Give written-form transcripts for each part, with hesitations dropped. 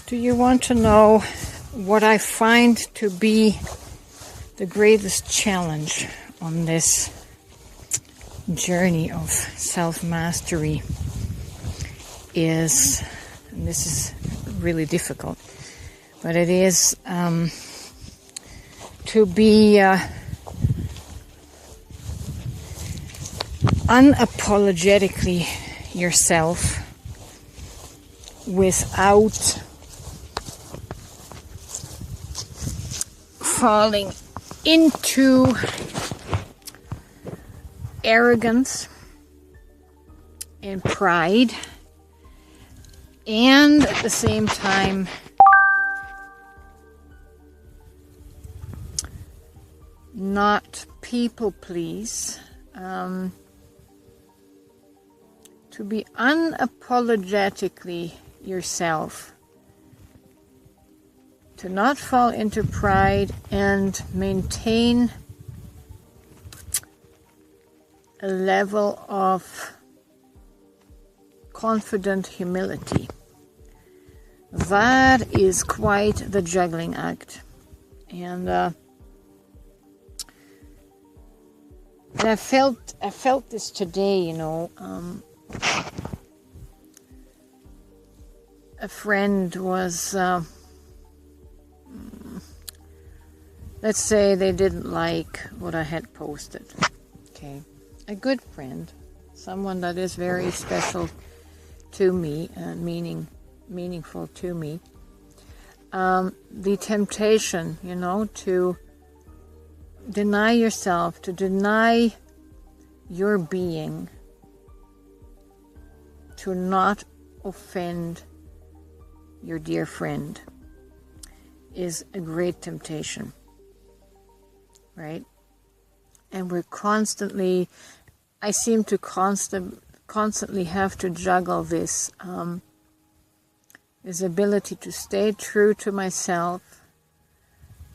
Do you want to know what I find to be the greatest challenge on this journey of self-mastery is, and this is really difficult, but it is to be unapologetically yourself without falling into arrogance and pride, and at the same time not people please, to be unapologetically yourself, to not fall into pride and maintain a level of confident humility. That is quite the juggling act. And I felt this today, a friend was, let's say they didn't like what I had posted. Okay. A good friend, someone that is very special to me, meaningful to me. The temptation, to deny yourself, to deny your being, to not offend your dear friend is a great temptation, right? And we're constantly, I seem to constantly have to juggle this ability to stay true to myself,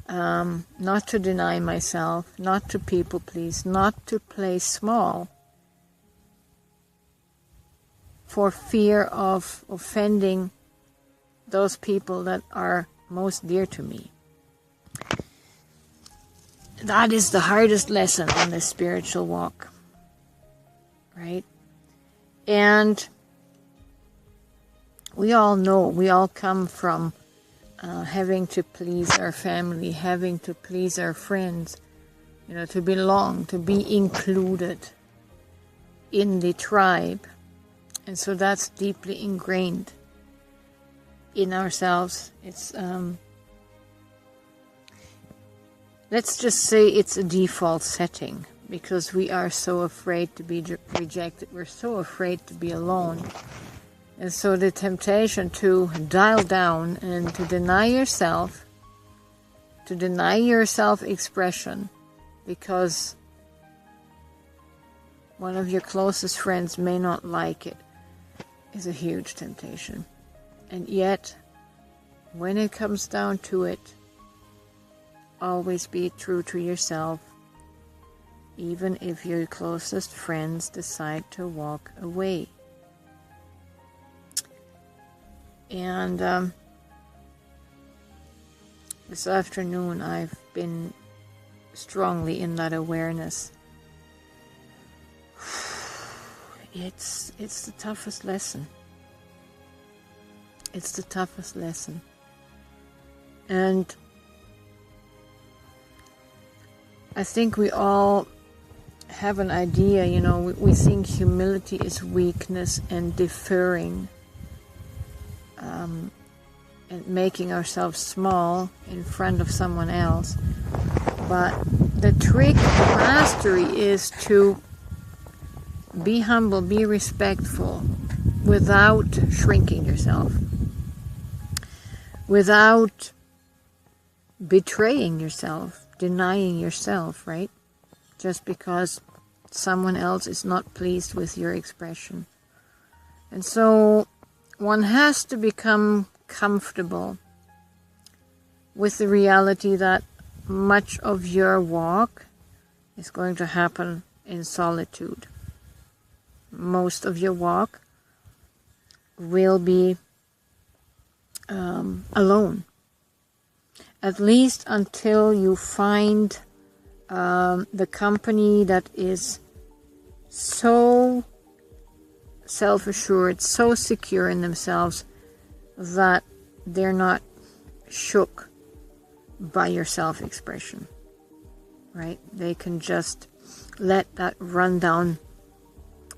not to deny myself, not to people please, not to play small for fear of offending those people that are most dear to me. That is the hardest lesson on this spiritual walk, right? And we all know, we all come from having to please our family, having to please our friends, to belong, to be included in the tribe. And so that's deeply ingrained in ourselves. It's let's just say it's a default setting, because we are so afraid to be rejected. We're so afraid to be alone. And so the temptation to dial down and to deny yourself, to deny your self-expression, because one of your closest friends may not like it, is a huge temptation. And yet, when it comes down to it, always be true to yourself, even if your closest friends decide to walk away. And this afternoon I've been strongly in that awareness. It's the toughest lesson. It's the toughest lesson. And I think we all have an idea, we think humility is weakness and deferring, and making ourselves small in front of someone else. But the trick of mastery is to be humble, be respectful, without shrinking yourself, without betraying yourself, denying yourself, right? Just because someone else is not pleased with your expression. And so one has to become comfortable with the reality that much of your walk is going to happen in solitude. Most of your walk will be alone. At least until you find the company that is so self-assured, so secure in themselves that they're not shook by your self-expression, right? They can just let that run down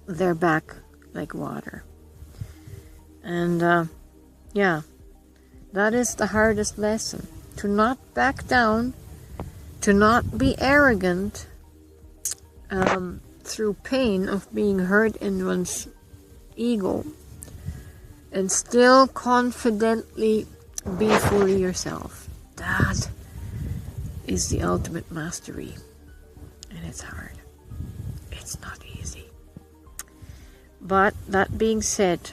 their back like water. And yeah, that is the hardest lesson. To not back down, to not be arrogant through pain of being hurt in one's ego, and still confidently be fully yourself. That is the ultimate mastery. And it's hard. It's not easy. But that being said,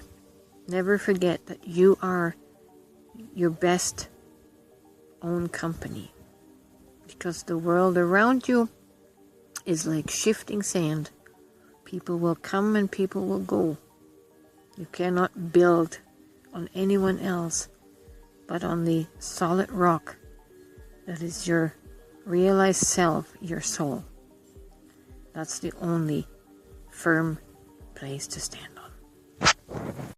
never forget that you are your best own company. Because the world around you is like shifting sand. People will come and people will go. You cannot build on anyone else but on the solid rock that is your realized self, your soul. That's the only firm place to stand on.